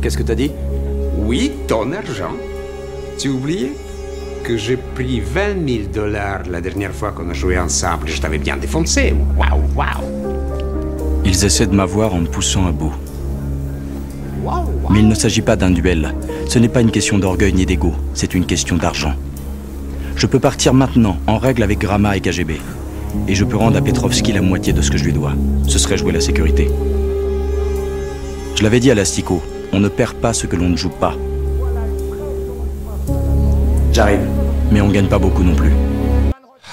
Qu'est-ce que t'as dit? Oui, ton argent. Tu oubliais que j'ai pris $20 000 la dernière fois qu'on a joué ensemble et je t'avais bien défoncé. Waouh. Ils essaient de m'avoir en me poussant à bout. Waouh. Mais il ne s'agit pas d'un duel. Ce n'est pas une question d'orgueil ni d'ego, c'est une question d'argent. Je peux partir maintenant, en règle avec Grama et KGB. Et je peux rendre à Petrovski la moitié de ce que je lui dois. Ce serait jouer la sécurité. Je l'avais dit à l'Astico, on ne perd pas ce que l'on ne joue pas. J'arrive. Mais on gagne pas beaucoup non plus.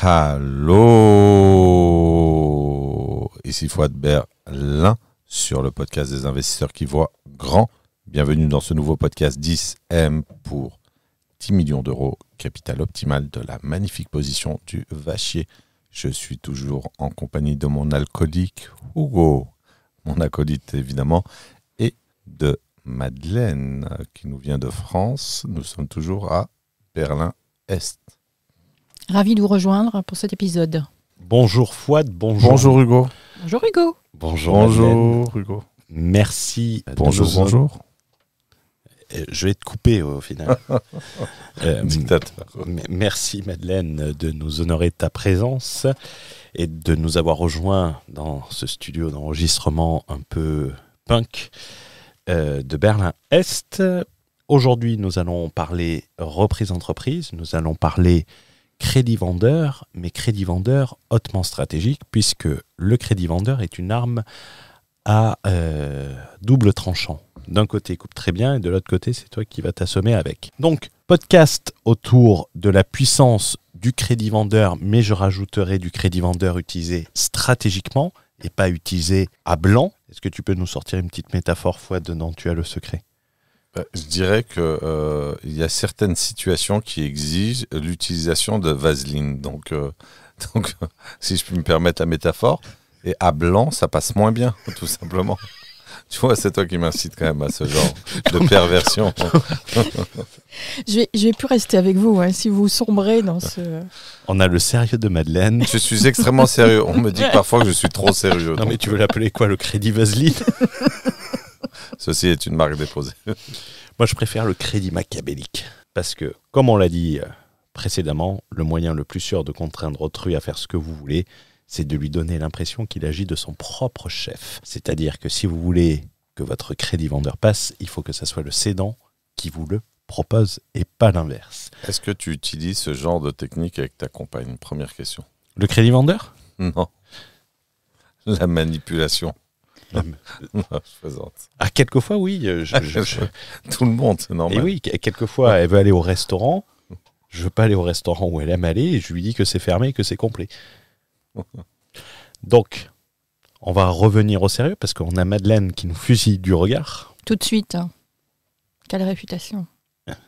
Allô, ici Fouad Berlin sur le podcast des investisseurs qui voient grand. Bienvenue dans ce nouveau podcast 10M pour 10 millions d'euros, capital optimal de la magnifique position du Vachier. Je suis toujours en compagnie de mon alcoolique Hugo, mon acolyte évidemment, et de Madeleine qui nous vient de France. Nous sommes toujours à Berlin-Est. Ravi de vous rejoindre pour cet épisode. Bonjour Fouad, bonjour. Bonjour Hugo. Bonjour Hugo. Bonjour Hugo. Merci. Bonjour. Je vais te couper au final. Dictateur. Merci Madeleine de nous honorer de ta présence et de nous avoir rejoints dans ce studio d'enregistrement un peu punk de Berlin-Est. Aujourd'hui, nous allons parler reprise d'entreprise, nous allons parler crédit vendeur, mais crédit vendeur hautement stratégique, puisque le crédit vendeur est une arme à double tranchant. D'un côté, il coupe très bien, et de l'autre côté, c'est toi qui vas t'assommer avec. Donc, podcast autour de la puissance du crédit vendeur, mais je rajouterai du crédit vendeur utilisé stratégiquement et pas utilisé à blanc. Est-ce que tu peux nous sortir une petite métaphore, Fouad, dont tu as le secret ? Je dirais qu'il y a certaines situations qui exigent l'utilisation de vaseline. Donc, si je peux me permettre la métaphore, et à blanc, ça passe moins bien, tout simplement. Tu vois, c'est toi qui m'incite quand même à ce genre de perversion. Je vais plus rester avec vous si vous sombrez dans ce... On a le sérieux de Madeleine. Je suis extrêmement sérieux. On me dit parfois que je suis trop sérieux. Non, mais tu veux l'appeler quoi, le crédit vaseline ? Ceci est une marque déposée. Moi, je préfère le crédit machiavélique. Parce que, comme on l'a dit précédemment, le moyen le plus sûr de contraindre autrui à faire ce que vous voulez, c'est de lui donner l'impression qu'il agit de son propre chef. C'est-à-dire que si vous voulez que votre crédit vendeur passe, il faut que ce soit le cédant qui vous le propose et pas l'inverse. Est-ce que tu utilises ce genre de technique avec ta compagne ? Première question. Le crédit vendeur ? Non. La manipulation. Non, je plaisante. Ah, quelquefois, oui. Tout le monde, c'est normal. Et oui, quelquefois, elle veut aller au restaurant. Je veux pas aller au restaurant où elle aime aller et je lui dis que c'est fermé et que c'est complet. Donc, on va revenir au sérieux parce qu'on a Madeleine qui nous fusille du regard. Tout de suite. Quelle réputation.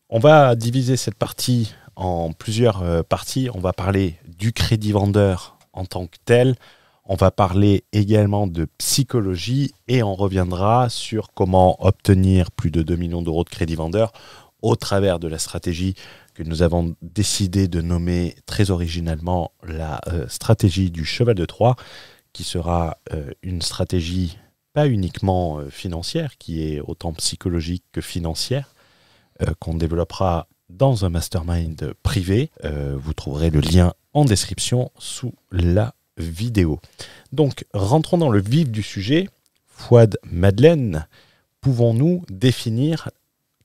On va diviser cette partie en plusieurs parties. On va parler du crédit vendeur en tant que tel. On va parler également de psychologie et on reviendra sur comment obtenir plus de 2 millions d'euros de crédit vendeur au travers de la stratégie que nous avons décidé de nommer très originalement la stratégie du cheval de Troie, qui sera une stratégie pas uniquement financière, qui est autant psychologique que financière, qu'on développera dans un mastermind privé. Vous trouverez le lien en description sous la vidéo. Donc, rentrons dans le vif du sujet. Fouad, Madeleine, pouvons-nous définir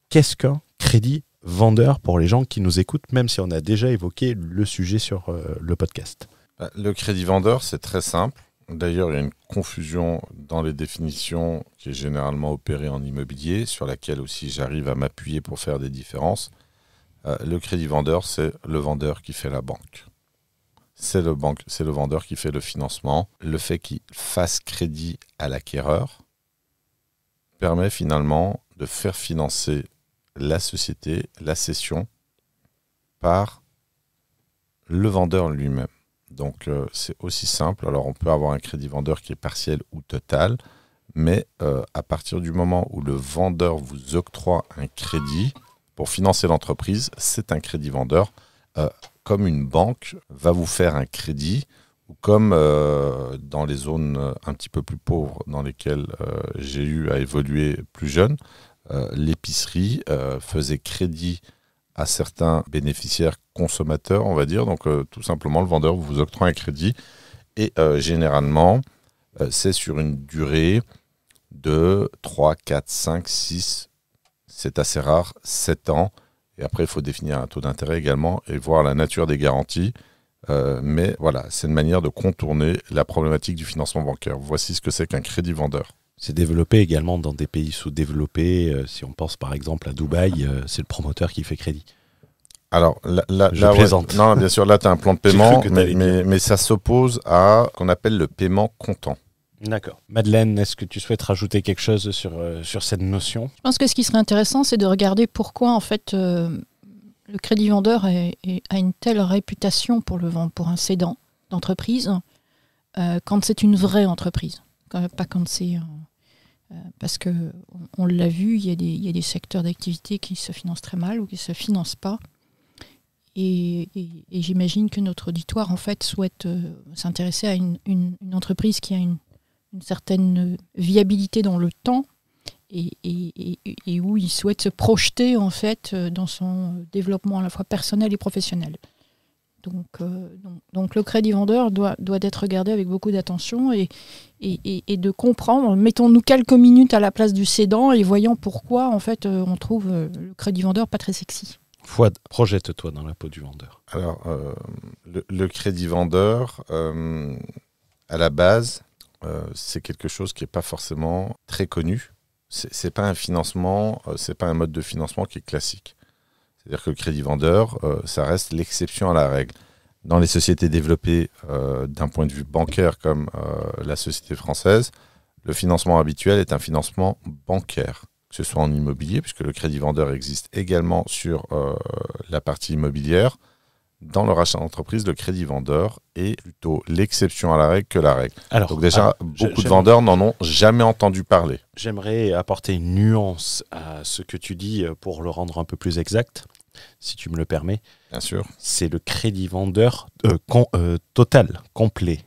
qu'est-ce qu'un crédit vendeur pour les gens qui nous écoutent, même si on a déjà évoqué le sujet sur le podcast? Le crédit vendeur, c'est très simple. D'ailleurs, il y a une confusion dans les définitions qui est généralement opérée en immobilier, sur laquelle aussi j'arrive à m'appuyer pour faire des différences. Le crédit vendeur, c'est le vendeur qui fait la banque. C'est le vendeur qui fait le financement. Le fait qu'il fasse crédit à l'acquéreur permet finalement de faire financer la société, la cession, par le vendeur lui-même. Donc c'est aussi simple. Alors on peut avoir un crédit vendeur qui est partiel ou total, mais à partir du moment où le vendeur vous octroie un crédit pour financer l'entreprise, c'est un crédit vendeur. Comme une banque va vous faire un crédit, ou comme dans les zones un petit peu plus pauvres dans lesquelles j'ai eu à évoluer plus jeune, l'épicerie faisait crédit à certains bénéficiaires consommateurs, on va dire. Donc, tout simplement, le vendeur vous octroie un crédit. Et généralement, c'est sur une durée de 3, 4, 5, 6, c'est assez rare, 7 ans. Et après, il faut définir un taux d'intérêt également et voir la nature des garanties. Mais voilà, c'est une manière de contourner la problématique du financement bancaire. Voici ce que c'est qu'un crédit vendeur. C'est développé également dans des pays sous-développés. Si on pense par exemple à Dubaï, c'est le promoteur qui fait crédit. Alors là, Je plaisante. ouais, non, bien sûr, là, tu as un plan de paiement, mais ça s'oppose à ce qu'on appelle le paiement comptant. D'accord. Madeleine, est-ce que tu souhaites rajouter quelque chose sur cette notion ? Je pense que ce qui serait intéressant, c'est de regarder pourquoi en fait le crédit vendeur a une telle réputation pour un cédant d'entreprise quand c'est une vraie entreprise, pas quand c'est parce que on l'a vu, il y a des secteurs d'activité qui se financent très mal ou qui se financent pas. Et j'imagine que notre auditoire en fait souhaite s'intéresser à une entreprise qui a une certaine viabilité dans le temps et où il souhaite se projeter en fait dans son développement à la fois personnel et professionnel. Donc le crédit vendeur doit être regardé avec beaucoup d'attention et de comprendre. Mettons-nous quelques minutes à la place du cédant et voyons pourquoi en fait on trouve le crédit vendeur pas très sexy. Fouad, projette-toi dans la peau du vendeur. Alors, le crédit vendeur, à la base, c'est quelque chose qui n'est pas forcément très connu. C'est pas un financement, c'est pas un mode de financement qui est classique. C'est-à-dire que le crédit vendeur, ça reste l'exception à la règle. Dans les sociétés développées d'un point de vue bancaire comme la société française, le financement habituel est un financement bancaire, que ce soit en immobilier, puisque le crédit vendeur existe également sur la partie immobilière. Dans le rachat d'entreprise, le crédit vendeur est plutôt l'exception à la règle que la règle. Donc déjà, beaucoup de vendeurs n'en ont jamais entendu parler. J'aimerais apporter une nuance à ce que tu dis pour le rendre un peu plus exact, si tu me le permets. Bien sûr. C'est le crédit vendeur total, complet,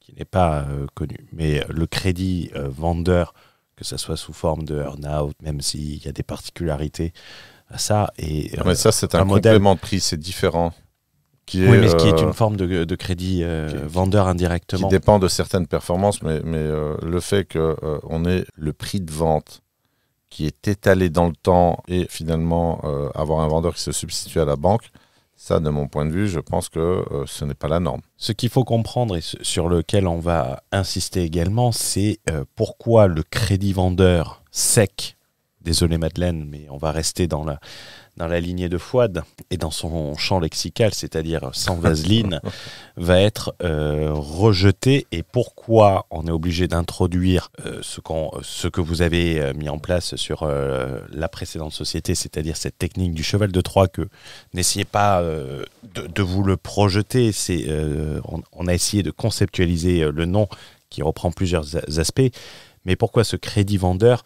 qui n'est pas connu. Mais le crédit vendeur, que ce soit sous forme de earn-out, même s'il y a des particularités à ça. Mais ça, c'est un complément de prix, c'est différent. Oui, mais ce qui est une forme de crédit vendeur indirectement. Qui dépend de certaines performances, mais le fait qu'on ait le prix de vente qui est étalé dans le temps et finalement avoir un vendeur qui se substitue à la banque, ça, de mon point de vue, je pense que ce n'est pas la norme. Ce qu'il faut comprendre et sur lequel on va insister également, c'est pourquoi le crédit vendeur sec, désolé Madeleine, mais on va rester dans la lignée de Fouad et dans son champ lexical, c'est-à-dire sans vaseline, va être rejeté. Et pourquoi on est obligé d'introduire ce que vous avez mis en place sur la précédente société, c'est-à-dire cette technique du cheval de Troie, que n'essayez pas de vous le projeter. On a essayé de conceptualiser le nom qui reprend plusieurs aspects. Mais pourquoi ce crédit vendeur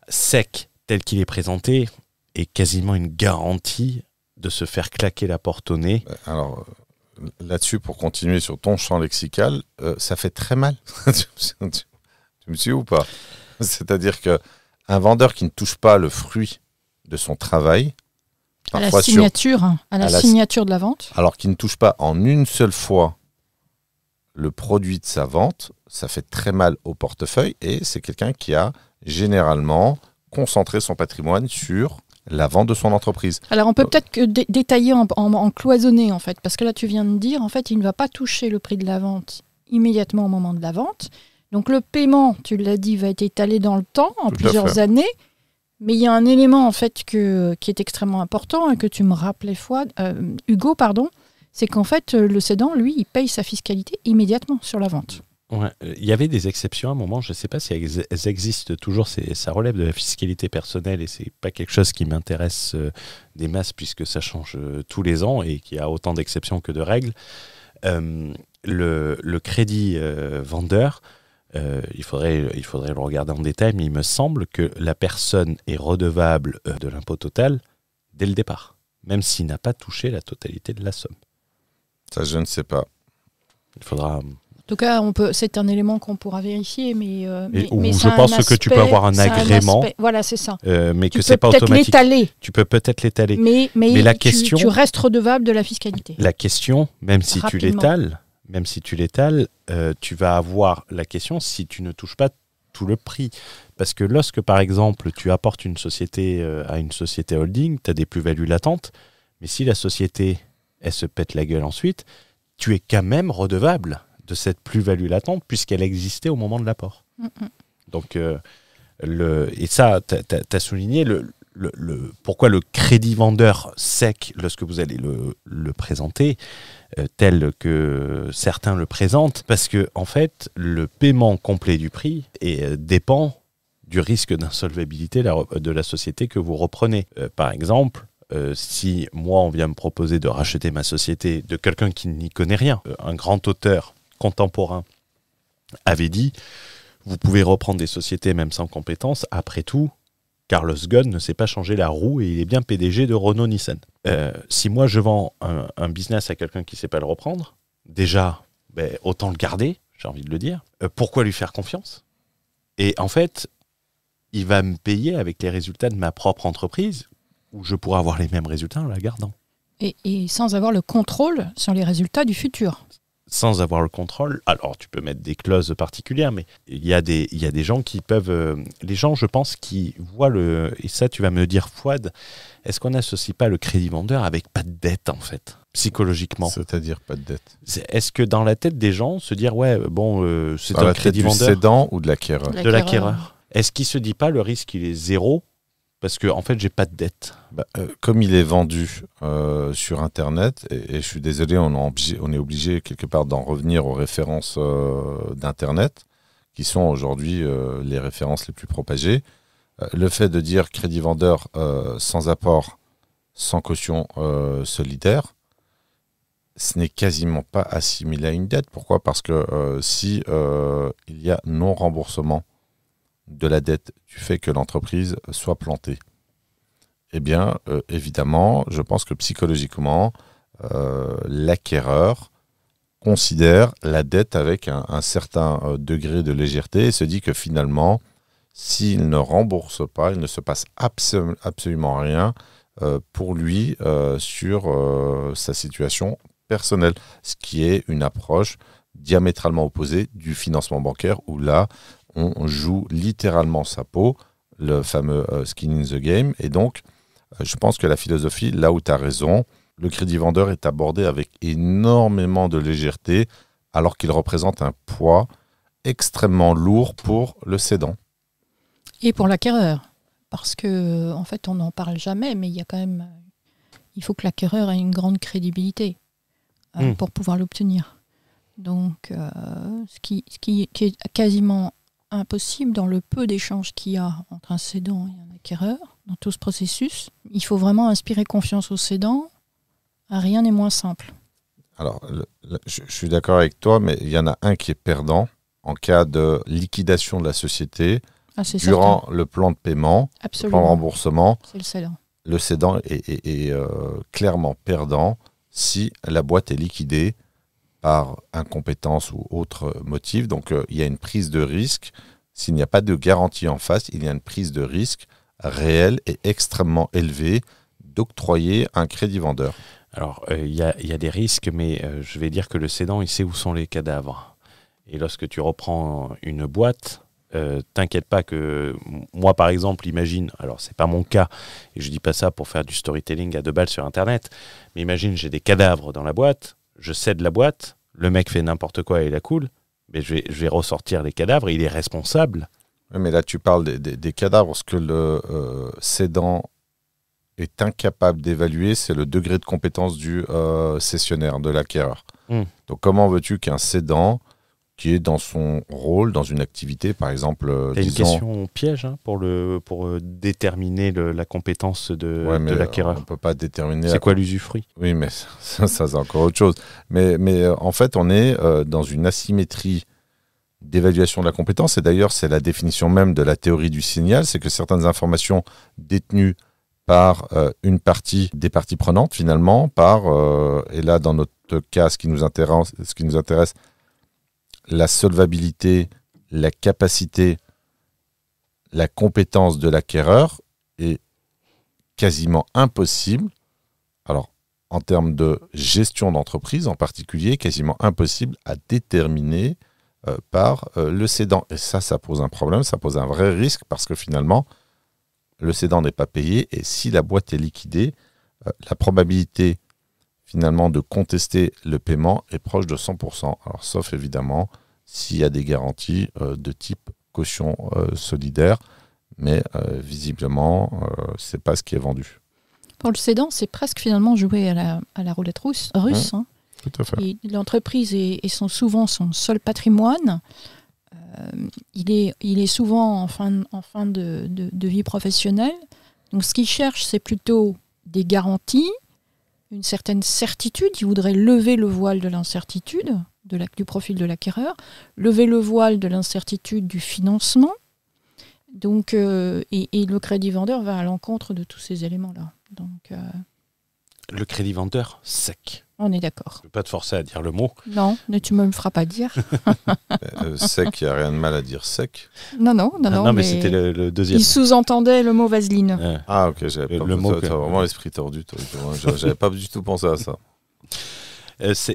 sec tel qu'il est présenté est quasiment une garantie de se faire claquer la porte au nez? Alors, là-dessus, pour continuer sur ton champ lexical, ça fait très mal. Tu me suis ou pas? C'est-à-dire qu'un vendeur qui ne touche pas le fruit de son travail, à la signature de la vente, alors qu'il ne touche pas en une seule fois le produit de sa vente, ça fait très mal au portefeuille et c'est quelqu'un qui a généralement concentré son patrimoine sur la vente de son entreprise. Alors on peut peut-être détailler en cloisonner en fait, parce que là tu viens de dire en fait il ne va pas toucher le prix de la vente immédiatement au moment de la vente. Donc le paiement, tu l'as dit, va être étalé dans le temps, en plusieurs années. Mais il y a un élément en fait qui est extrêmement important et que tu me rappelais Hugo, c'est qu'en fait le cédant, lui, il paye sa fiscalité immédiatement sur la vente. Ouais, il y avait des exceptions à un moment, je ne sais pas si elles existent toujours, ça relève de la fiscalité personnelle et c'est pas quelque chose qui m'intéresse des masses puisque ça change tous les ans et qu'il y a autant d'exceptions que de règles. Le crédit vendeur, il faudrait le regarder en détail, mais il me semble que la personne est redevable de l'impôt total dès le départ, même s'il n'a pas touché la totalité de la somme. Ça, je ne sais pas. Il faudra En tout cas, c'est un élément qu'on pourra vérifier, mais je pense que tu peux avoir un agrément. Voilà, c'est ça. Mais que c'est pas automatique. L'étaler. Tu peux peut-être l'étaler. Mais la question, tu restes redevable de la fiscalité. La question, même si Rapidement. tu l'étales, tu vas avoir la question si tu ne touches pas tout le prix. Parce que lorsque, par exemple, tu apportes une société à une société holding, tu as des plus-values latentes, mais si la société, elle se pète la gueule ensuite, tu es quand même redevable de cette plus-value latente puisqu'elle existait au moment de l'apport. Donc, et ça, tu as souligné pourquoi le crédit vendeur sec, lorsque vous allez le présenter, tel que certains le présentent, parce que en fait, le paiement complet du prix dépend du risque d'insolvabilité de la société que vous reprenez. Par exemple, si moi, on vient me proposer de racheter ma société de quelqu'un qui n'y connaît rien, un grand auteur contemporain avait dit « Vous pouvez reprendre des sociétés même sans compétences. Après tout, Carlos Ghosn ne sait pas changer la roue et il est bien PDG de Renault-Nissan. » Si moi, je vends un business à quelqu'un qui ne sait pas le reprendre, déjà, autant le garder, j'ai envie de le dire. Pourquoi lui faire confiance ? Et en fait, il va me payer avec les résultats de ma propre entreprise où je pourrais avoir les mêmes résultats en la gardant. Et sans avoir le contrôle sur les résultats du futur. Sans avoir le contrôle, alors tu peux mettre des clauses particulières, mais il y a des gens qui peuvent... les gens, je pense, qui voient et ça, tu vas me dire, Fouad, est-ce qu'on n'associe pas le crédit vendeur avec pas de dette, en fait, psychologiquement ? C'est-à-dire pas de dette. Est-ce que dans la tête des gens, se dire, c'est dans un la crédit tête vendeur du cédant ou de l'acquéreur ? De l'acquéreur. Est-ce qu'il ne se dit pas le risque, il est zéro ? Parce que, en fait, j'ai pas de dette. Comme il est vendu sur Internet, et je suis désolé, on est obligé quelque part d'en revenir aux références d'Internet, qui sont aujourd'hui les références les plus propagées. Le fait de dire crédit vendeur sans apport, sans caution solidaire, ce n'est quasiment pas assimilé à une dette. Pourquoi ? Parce que si il y a non-remboursement de la dette du fait que l'entreprise soit plantée, eh bien, évidemment, je pense que psychologiquement, l'acquéreur considère la dette avec un certain degré de légèreté et se dit que finalement, s'il ne rembourse pas, il ne se passe absolument rien pour lui sur sa situation personnelle, ce qui est une approche diamétralement opposée du financement bancaire où là, on joue littéralement sa peau, le fameux skin in the game. Et donc, je pense que la philosophie, là où tu as raison, le crédit vendeur est abordé avec énormément de légèreté, alors qu'il représente un poids extrêmement lourd pour le cédant. Et pour l'acquéreur. Parce que, en fait, on n'en parle jamais, mais il y a quand même... Il faut que l'acquéreur ait une grande crédibilité pour pouvoir l'obtenir. Donc, ce qui est quasiment impossible dans le peu d'échanges qu'il y a entre un cédant et un acquéreur, dans tout ce processus. Il faut vraiment inspirer confiance au cédant. Rien n'est moins simple. Alors, je suis d'accord avec toi, mais il y en a un qui est perdant en cas de liquidation de la société durant certain. Le plan de paiement, absolument. Le plan de remboursement. C'est le cédant. Le cédant est clairement perdant si la boîte est liquidée par incompétence ou autre motif. Donc, il y a une prise de risque. S'il n'y a pas de garantie en face, il y a une prise de risque réelle et extrêmement élevée d'octroyer un crédit vendeur. Alors, il y a des risques, mais je vais dire que le cédant, il sait où sont les cadavres. Et lorsque tu reprends une boîte, t'inquiète pas que... Moi, par exemple, imagine, alors c'est pas mon cas, et je dis pas ça pour faire du storytelling à 2 balles sur Internet, mais imagine, j'ai des cadavres dans la boîte, je cède la boîte, le mec fait n'importe quoi et la coule, mais je vais ressortir les cadavres, il est responsable. Oui, mais là, tu parles des cadavres. Ce que le cédant est incapable d'évaluer, c'est le degré de compétence du cessionnaire, de l'acquéreur. Donc, comment veux-tu qu'un cédant qui est dans son rôle, dans une activité, par exemple... C'est une question piège pour déterminer la compétence de l'acquéreur. On ne peut pas déterminer... C'est quoi l'usufruit ? Oui, mais ça c'est encore autre chose. Mais en fait, on est dans une asymétrie d'évaluation de la compétence. Et d'ailleurs, c'est la définition même de la théorie du signal, c'est que certaines informations détenues par une partie des parties prenantes, finalement, et là, dans notre cas, ce qui nous intéresse, la solvabilité, la capacité, la compétence de l'acquéreur est quasiment impossible. Alors, en termes de gestion d'entreprise en particulier, quasiment impossible à déterminer par le cédant. Et ça pose un problème, ça pose un vrai risque parce que finalement, le cédant n'est pas payé et si la boîte est liquidée, la probabilité finalement de contester le paiement est proche de 100%. Alors, sauf évidemment s'il y a des garanties de type caution solidaire, mais visiblement, ce n'est pas ce qui est vendu. Pour le cédant, c'est presque finalement jouer à la roulette russe. Hein. Tout à fait. Et l'entreprise est souvent son seul patrimoine. Il est souvent en fin de vie professionnelle. Donc ce qu'il cherche, c'est plutôt des garanties, une certaine certitude. Il voudrait lever le voile de l'incertitude du profil de l'acquéreur, lever le voile de l'incertitude du financement. Donc, et le crédit vendeur va à l'encontre de tous ces éléments-là. Donc, le crédit vendeur sec. On est d'accord. Je ne vais pas te forcer à dire le mot. Non, mais tu ne me le feras pas dire. Sec, il n'y a rien de mal à dire sec. Non, mais c'était le deuxième. Il sous-entendait le mot vaseline. Ah, ok, j'avais pas mot. T'as vraiment l'esprit tordu, toi. J'avais pas du tout pensé à ça.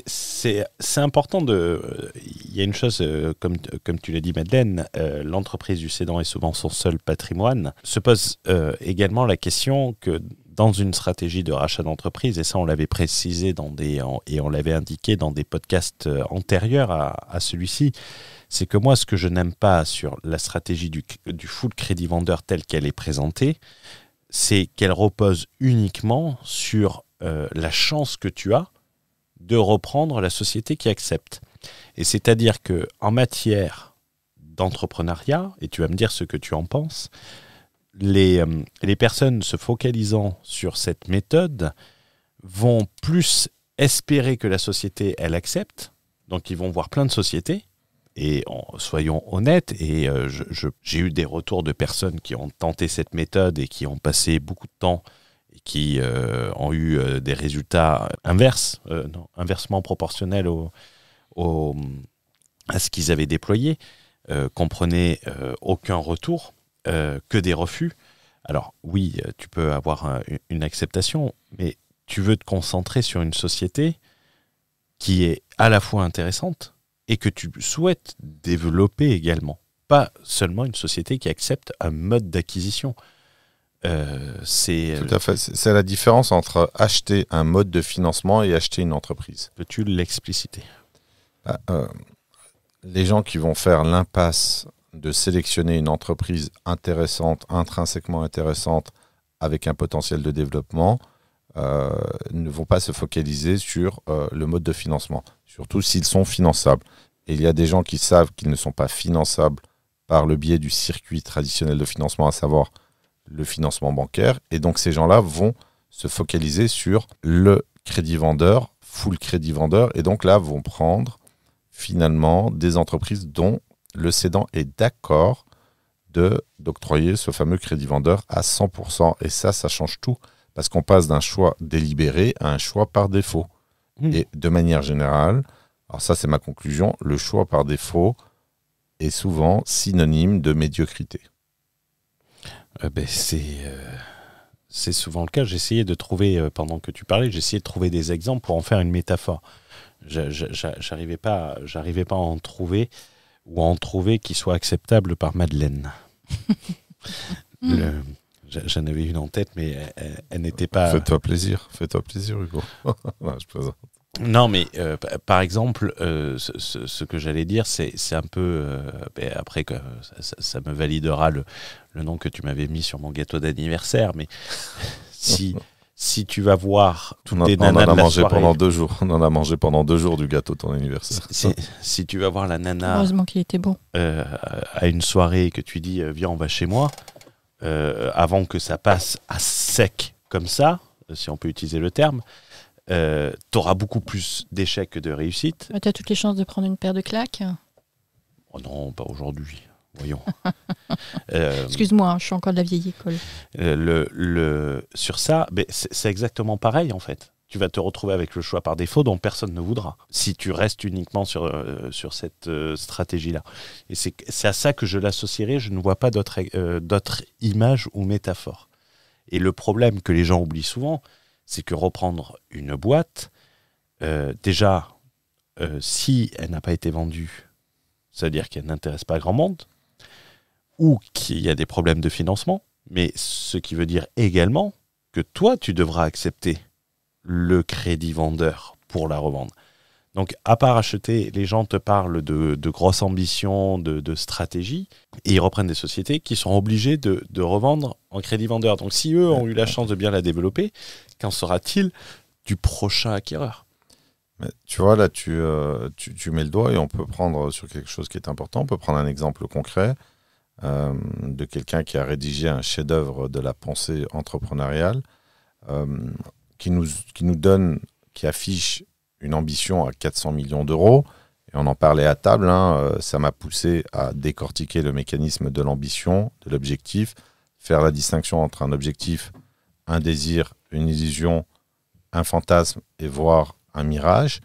C'est important il y a une chose, comme tu l'as dit Madeleine, l'entreprise du cédant est souvent son seul patrimoine. Se pose également la question que dans une stratégie de rachat d'entreprise, et ça on l'avait précisé et on l'avait indiqué dans des podcasts antérieurs à celui-ci, c'est que moi ce que je n'aime pas sur la stratégie du full crédit vendeur telle qu'elle est présentée, c'est qu'elle repose uniquement sur la chance que tu as de reprendre la société qui accepte. Et c'est-à-dire qu'en matière d'entrepreneuriat, et tu vas me dire ce que tu en penses, les personnes se focalisant sur cette méthode vont plus espérer que la société, elle accepte. Donc, ils vont voir plein de sociétés. Et soyons honnêtes, et j'ai eu des retours de personnes qui ont tenté cette méthode et qui ont passé beaucoup de temps et qui ont eu des résultats inversement proportionnels à ce qu'ils avaient déployé, comprenaient aucun retour, que des refus. Alors oui, tu peux avoir une acceptation, mais tu veux te concentrer sur une société qui est à la fois intéressante et que tu souhaites développer également. Pas seulement une société qui accepte un mode d'acquisition. Tout à fait. C'est la différence entre acheter un mode de financement et acheter une entreprise. Peux-tu l'expliciter ? Les gens qui vont faire l'impasse de sélectionner une entreprise intéressante, intrinsèquement intéressante, avec un potentiel de développement, ne vont pas se focaliser sur le mode de financement, surtout s'ils sont finançables. Et il y a des gens qui savent qu'ils ne sont pas finançables par le biais du circuit traditionnel de financement, à savoir le financement bancaire. Et donc ces gens-là vont se focaliser sur le crédit vendeur, full crédit vendeur, et donc là vont prendre finalement des entreprises dont le cédant est d'accord d'octroyer ce fameux crédit vendeur à 100%. Et ça change tout, parce qu'on passe d'un choix délibéré à un choix par défaut. Et de manière générale, alors ça c'est ma conclusion, le choix par défaut est souvent synonyme de médiocrité. C'est souvent le cas. J'essayais de trouver, pendant que tu parlais, j'essayais de trouver des exemples pour en faire une métaphore. J'arrivais pas à en trouver, ou à en trouver qui soit acceptable par Madeleine. J'en avais une en tête, mais elle n'était pas... Fais-toi plaisir, Hugo. Non, je plaisante. Non, mais par exemple, ce que j'allais dire, c'est un peu... après, ça me validera le nom que tu m'avais mis sur mon gâteau d'anniversaire, mais si tu vas voir toutes les nanas de la soirée... On en a mangé pendant 2 jours du gâteau de ton anniversaire. Si tu vas voir la nana... Heureusement qu'il était bon. À une soirée et que tu dis « Viens, on va chez moi », avant que ça passe à sec comme ça, si on peut utiliser le terme, tu auras beaucoup plus d'échecs que de réussites. Tu as toutes les chances de prendre une paire de claques. Oh non, pas aujourd'hui. Voyons. Excuse-moi, je suis encore de la vieille école. Sur ça, c'est exactement pareil en fait. tu vas te retrouver avec le choix par défaut dont personne ne voudra, si tu restes uniquement sur cette stratégie-là. Et c'est à ça que je l'associerai, je ne vois pas d'autres images ou métaphores. Et le problème que les gens oublient souvent, c'est que reprendre une boîte, déjà, si elle n'a pas été vendue, c'est-à-dire qu'elle n'intéresse pas grand monde, ou qu'il y a des problèmes de financement, mais ce qui veut dire également que toi, tu devras accepter le crédit vendeur pour la revendre. Donc, à part acheter, les gens te parlent de grosses ambitions, de stratégie, et ils reprennent des sociétés qui sont obligées de revendre en crédit vendeur. Donc, si eux ont eu la chance de bien la développer, qu'en sera-t-il du prochain acquéreur ? Mais tu vois, là, tu mets le doigt et on peut prendre sur quelque chose qui est important. On peut prendre un exemple concret de quelqu'un qui a rédigé un chef-d'œuvre de la pensée entrepreneuriale qui affiche une ambition à 400 millions d'euros. Et on en parlait à table, ça m'a poussé à décortiquer le mécanisme de l'ambition, de l'objectif, faire la distinction entre un objectif, un désir, une illusion, un fantasme et voire un mirage.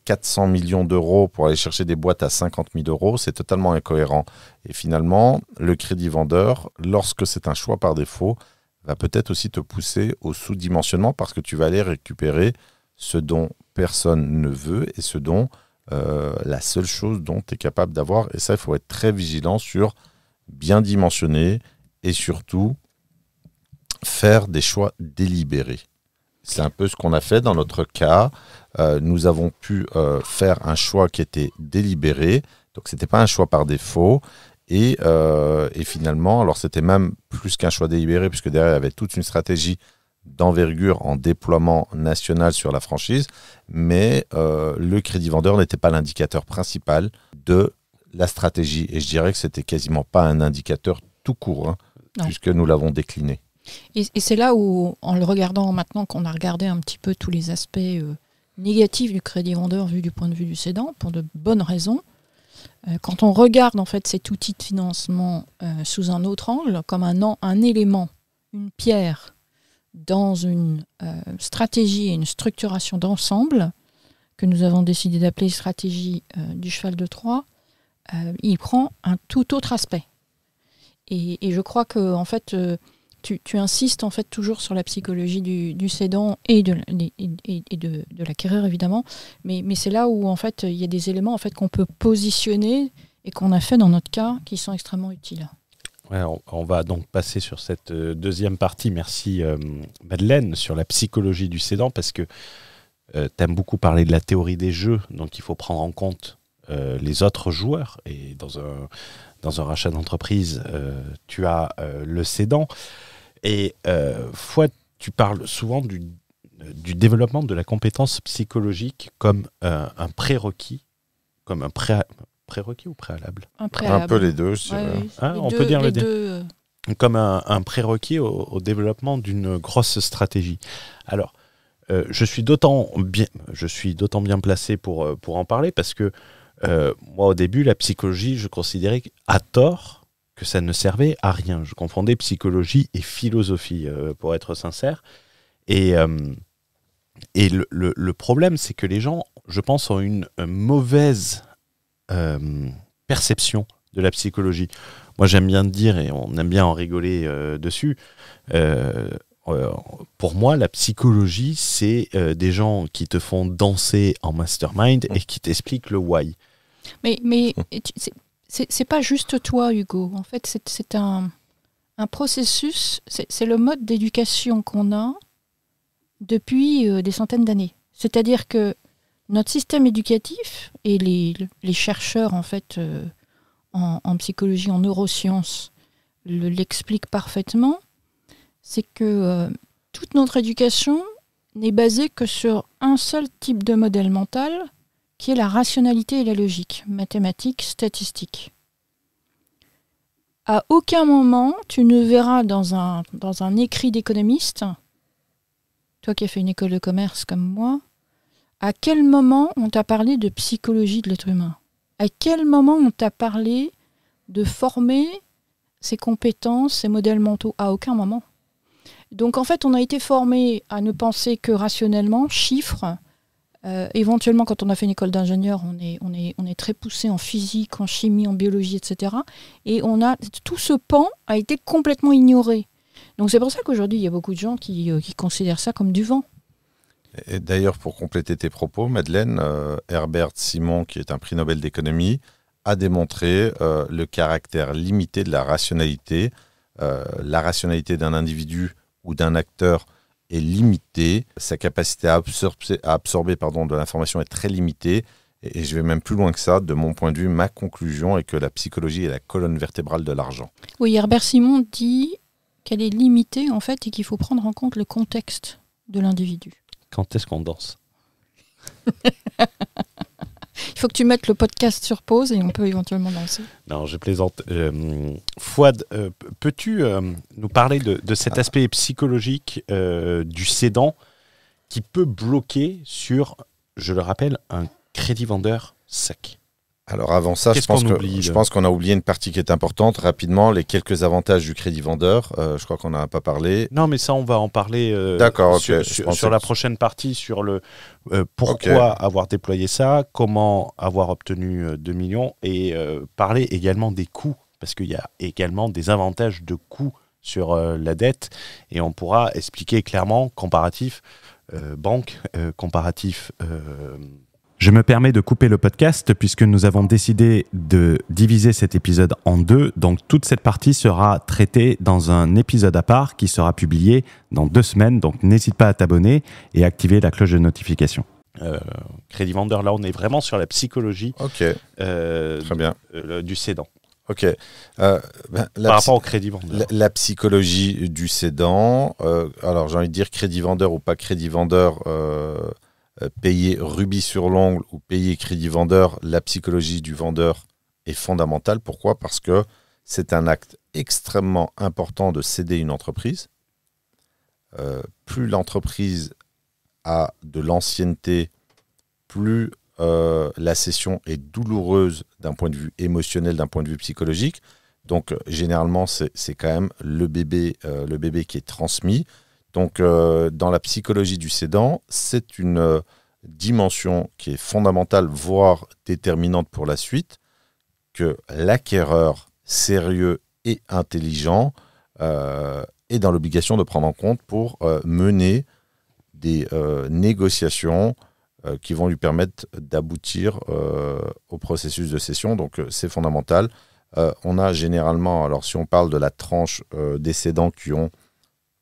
400 millions d'euros pour aller chercher des boîtes à 50 000 euros, c'est totalement incohérent. Et finalement, le crédit vendeur, lorsque c'est un choix par défaut, va peut-être aussi te pousser au sous-dimensionnement parce que tu vas aller récupérer ce dont personne ne veut et ce dont la seule chose dont tu es capable d'avoir. Et ça, il faut être très vigilant sur bien dimensionner et surtout faire des choix délibérés. C'est un peu ce qu'on a fait dans notre cas. Nous avons pu faire un choix qui était délibéré. Donc, ce n'était pas un choix par défaut. Et finalement, alors c'était même plus qu'un choix délibéré, puisque derrière, il y avait toute une stratégie d'envergure en déploiement national sur la franchise. Mais le crédit vendeur n'était pas l'indicateur principal de la stratégie. Et je dirais que ce n'était quasiment pas un indicateur tout court, puisque nous l'avons décliné. Et c'est là où, en le regardant maintenant, qu'on a regardé un petit peu tous les aspects négatifs du crédit vendeur vu du point de vue du cédant, pour de bonnes raisons, quand on regarde en fait cet outil de financement sous un autre angle, comme un élément, une pierre dans une stratégie et une structuration d'ensemble, que nous avons décidé d'appeler stratégie du cheval de Troie, il prend un tout autre aspect. Et je crois que en fait, tu insistes en fait toujours sur la psychologie du cédant et de l'acquéreur évidemment, mais c'est là où en fait il y a des éléments en fait qu'on peut positionner et qu'on a fait dans notre cas qui sont extrêmement utiles. Ouais, on va donc passer sur cette deuxième partie. Merci Madeleine, sur la psychologie du cédant, parce que tu aimes beaucoup parler de la théorie des jeux, donc il faut prendre en compte les autres joueurs. Et dans un rachat d'entreprise, tu as le cédant. Et Fouad, tu parles souvent du développement de la compétence psychologique comme un prérequis, comme un prérequis ou préalable ? Un préalable. Un peu les deux, je dirais. Ouais, oui. On peut dire les deux. Comme un prérequis au développement d'une grosse stratégie. Alors, je suis d'autant bien placé pour en parler parce que moi, au début, la psychologie, je considérais à tort que ça ne servait à rien. Je confondais psychologie et philosophie, pour être sincère. Et le problème, c'est que les gens, je pense, ont une mauvaise perception de la psychologie. Moi, j'aime bien dire, et on aime bien en rigoler dessus, pour moi, la psychologie, c'est des gens qui te font danser en mastermind et qui t'expliquent le why. Mais c'est pas juste toi, Hugo. En fait, c'est un processus, c'est le mode d'éducation qu'on a depuis des centaines d'années. C'est-à-dire que notre système éducatif et les chercheurs en fait en psychologie, en neurosciences l'expliquent parfaitement, c'est que toute notre éducation n'est basée que sur un seul type de modèle mental, qui est la rationalité et la logique, mathématiques, statistiques. À aucun moment, tu ne verras dans un écrit d'économiste, toi qui as fait une école de commerce comme moi, à quel moment on t'a parlé de psychologie de l'être humain ? À quel moment on t'a parlé de former ses compétences, ses modèles mentaux ? À aucun moment. Donc en fait, on a été formé à ne penser que rationnellement, chiffres. Éventuellement, quand on a fait une école d'ingénieur, on est très poussé en physique, en chimie, en biologie, etc. Et tout ce pan a été complètement ignoré. Donc c'est pour ça qu'aujourd'hui, il y a beaucoup de gens qui considèrent ça comme du vent. Et d'ailleurs, pour compléter tes propos, Madeleine, Herbert Simon, qui est un prix Nobel d'économie, a démontré le caractère limité de la rationalité. La rationalité d'un individu ou d'un acteur est limitée. Sa capacité à absorber de l'information est très limitée. Et je vais même plus loin que ça. De mon point de vue, ma conclusion est que la psychologie est la colonne vertébrale de l'argent. Oui, Herbert Simon dit qu'elle est limitée, en fait, et qu'il faut prendre en compte le contexte de l'individu. Quand est-ce qu'on danse ? Il faut que tu mettes le podcast sur pause et on peut éventuellement danser. Non, je plaisante. Fouad, peux-tu nous parler de cet aspect psychologique du cédant qui peut bloquer sur, je le rappelle, un crédit vendeur sec ? Alors avant ça, je pense qu'on a oublié une partie qui est importante. Rapidement, les quelques avantages du crédit vendeur. Je crois qu'on n'en a pas parlé. Non, mais ça, on va en parler sur la prochaine partie, sur le pourquoi avoir déployé ça, comment avoir obtenu 2 millions et parler également des coûts, parce qu'il y a également des avantages de coûts sur la dette et on pourra expliquer clairement comparatif banque, comparatif... Je me permets de couper le podcast puisque nous avons décidé de diviser cet épisode en 2. Donc toute cette partie sera traitée dans un épisode à part qui sera publié dans 2 semaines. Donc n'hésite pas à t'abonner et activer la cloche de notification. Crédit vendeur, là on est vraiment sur la psychologie très bien. Du cédant. Ok. Par rapport au crédit vendeur. La psychologie du cédant. Alors j'ai envie de dire crédit vendeur ou pas crédit vendeur. Payer rubis sur l'ongle ou payer crédit vendeur, la psychologie du vendeur est fondamentale. Pourquoi ? Parce que c'est un acte extrêmement important de céder une entreprise. Plus l'entreprise a de l'ancienneté, plus la cession est douloureuse d'un point de vue émotionnel, d'un point de vue psychologique. Donc généralement, c'est quand même le bébé qui est transmis. Donc, dans la psychologie du cédant, c'est une dimension qui est fondamentale, voire déterminante pour la suite, que l'acquéreur sérieux et intelligent est dans l'obligation de prendre en compte pour mener des négociations qui vont lui permettre d'aboutir au processus de cession. Donc, c'est fondamental. On a généralement, alors si on parle de la tranche des cédants qui ont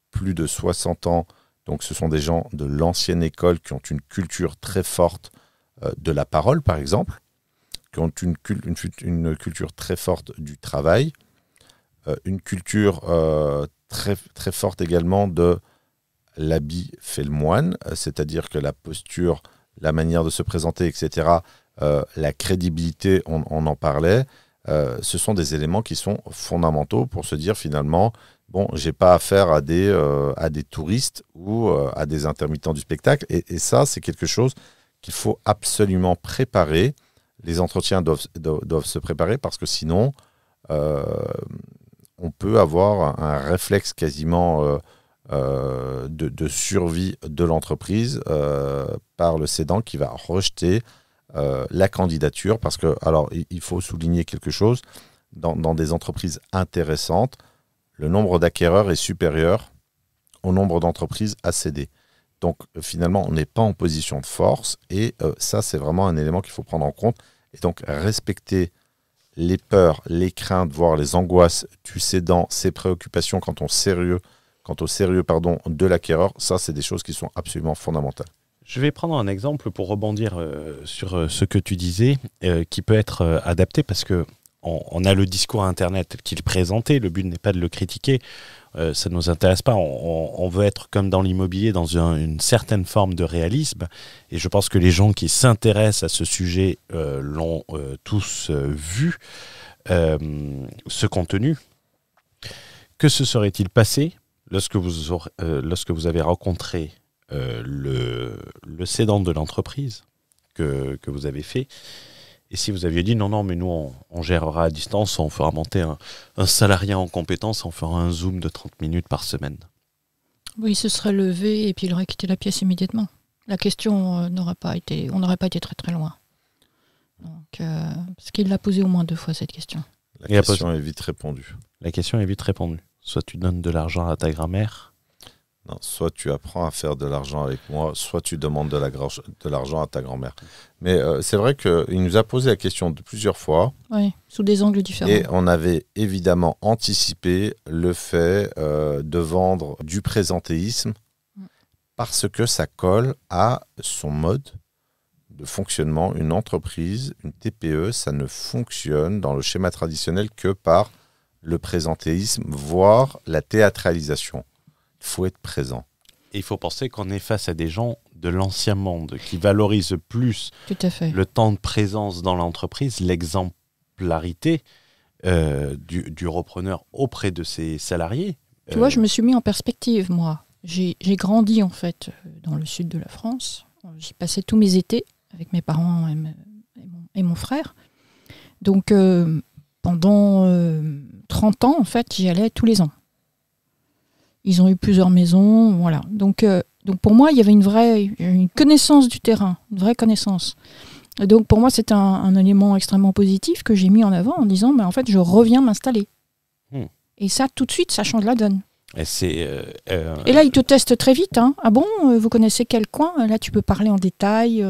plus de 60 ans, donc ce sont des gens de l'ancienne école qui ont une culture très forte de la parole, par exemple, qui ont une culture très forte du travail, une culture très, très forte également de l'habit fait le moine, c'est-à-dire que la posture, la manière de se présenter, etc., la crédibilité, on en parlait, ce sont des éléments qui sont fondamentaux pour se dire finalement, bon, j'ai pas affaire à des touristes ou à des intermittents du spectacle. Et ça, c'est quelque chose qu'il faut absolument préparer. Les entretiens doivent se préparer parce que sinon, on peut avoir un réflexe quasiment de survie de l'entreprise par le cédant qui va rejeter la candidature. Parce que, alors, il faut souligner quelque chose, dans des entreprises intéressantes, le nombre d'acquéreurs est supérieur au nombre d'entreprises à céder. Donc finalement, on n'est pas en position de force et ça, c'est vraiment un élément qu'il faut prendre en compte. Et donc respecter les peurs, les craintes, voire les angoisses du cédant, ses préoccupations quant au sérieux de l'acquéreur, ça, c'est des choses qui sont absolument fondamentales. Je vais prendre un exemple pour rebondir sur ce que tu disais, qui peut être adapté parce que on a le discours Internet tel qu'il est présenté, le but n'est pas de le critiquer, ça ne nous intéresse pas, on veut être comme dans l'immobilier, dans une certaine forme de réalisme, et je pense que les gens qui s'intéressent à ce sujet l'ont tous vu, ce contenu. Que se serait-il passé lorsque vous avez rencontré le cédant de l'entreprise que vous avez fait, et si vous aviez dit non, mais nous on gérera à distance, on fera monter un salarié en compétence, on fera un Zoom de 30 minutes par semaine. Oui, il se serait levé et puis il aurait quitté la pièce immédiatement. La question n'aurait pas été... On n'aurait pas été très très loin. Donc, parce qu'il l'a posé au moins 2 fois, cette question. La question est vite répondue. La question est vite répondue. Soit tu donnes de l'argent à ta grand-mère. Non, soit tu apprends à faire de l'argent avec moi, soit tu demandes de l'argent à ta grand-mère. Mais c'est vrai qu'il nous a posé la question plusieurs fois. Oui, sous des angles différents. Et on avait évidemment anticipé le fait de vendre du présentéisme parce que ça colle à son mode de fonctionnement. Une entreprise, une TPE, ça ne fonctionne dans le schéma traditionnel que par le présentéisme, voire la théâtralisation. Il faut être présent. Et il faut penser qu'on est face à des gens de l'ancien monde qui valorisent plus Tout à fait. le temps de présence dans l'entreprise, l'exemplarité du repreneur auprès de ses salariés. Tu vois, je me suis mis en perspective, moi. J'ai grandi, en fait, dans le sud de la France. J'y passais tous mes étés avec mes parents et mon frère. Donc, pendant 30 ans, en fait, j'y allais tous les ans. Ils ont eu plusieurs maisons, voilà. Donc pour moi, il y avait une connaissance du terrain, une vraie connaissance. Et donc pour moi, c'est un élément extrêmement positif que j'ai mis en avant en disant, en fait, je reviens m'installer. Et ça, tout de suite, ça change la donne. Et là, ils te testent très vite. Hein. Ah bon, vous connaissez quel coin? Là, tu peux parler en détail.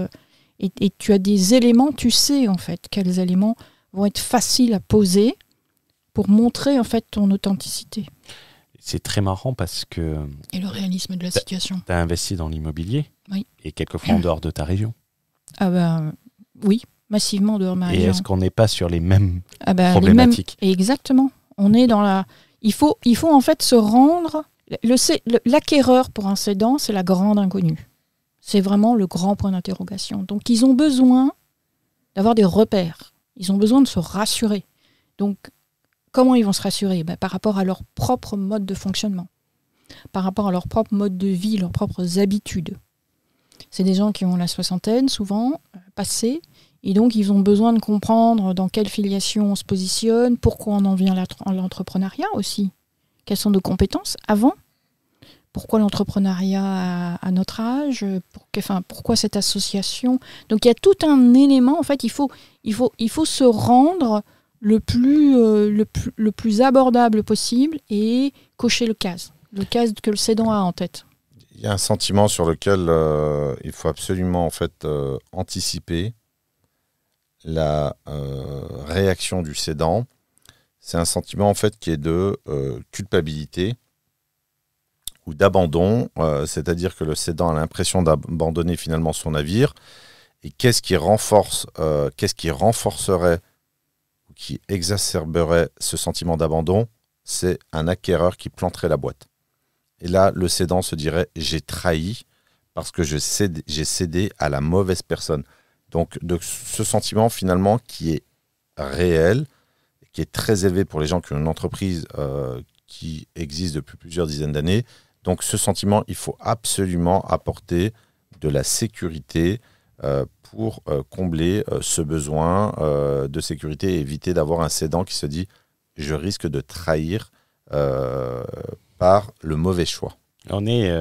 Et tu as des éléments, tu sais, en fait, quels éléments vont être faciles à poser pour montrer, en fait, ton authenticité. C'est très marrant parce que... Et le réalisme de la situation. Tu as investi dans l'immobilier, oui. Et quelquefois en dehors de ta région. Ah ben oui, massivement en dehors de ma région. Et est-ce qu'on n'est pas sur les mêmes problématiques? Exactement. On est dans la... Il faut en fait se rendre... L'acquéreur pour un cédant, c'est la grande inconnue. C'est vraiment le grand point d'interrogation. Donc ils ont besoin d'avoir des repères. Ils ont besoin de se rassurer. Donc... Comment ils vont se rassurer? Par rapport à leur propre mode de fonctionnement, par rapport à leur propre mode de vie, leurs propres habitudes. C'est des gens qui ont la soixantaine, souvent, passée, et donc ils ont besoin de comprendre dans quelle filiation on se positionne, pourquoi on en vient à l'entrepreneuriat aussi, quelles sont nos compétences avant, pourquoi l'entrepreneuriat à notre âge, pourquoi cette association. Donc il y a tout un élément, en fait, il faut se rendre... le plus abordable possible et cocher le case que le cédant a en tête. Il y a un sentiment sur lequel il faut absolument en fait anticiper la réaction du cédant. C'est un sentiment en fait qui est de culpabilité ou d'abandon, c'est-à-dire que le cédant a l'impression d'abandonner finalement son navire. Et qu'est-ce qui renforcerait qui exacerberait ce sentiment d'abandon? C'est un acquéreur qui planterait la boîte. Et là, le cédant se dirait « j'ai trahi parce que j'ai cédé à la mauvaise personne ». Donc, de ce sentiment finalement qui est réel, qui est très élevé pour les gens qui ont une entreprise qui existe depuis plusieurs dizaines d'années. Donc, ce sentiment, il faut absolument apporter de la sécurité pour combler ce besoin de sécurité et éviter d'avoir un cédant qui se dit « je risque de trahir par le mauvais choix ». On est...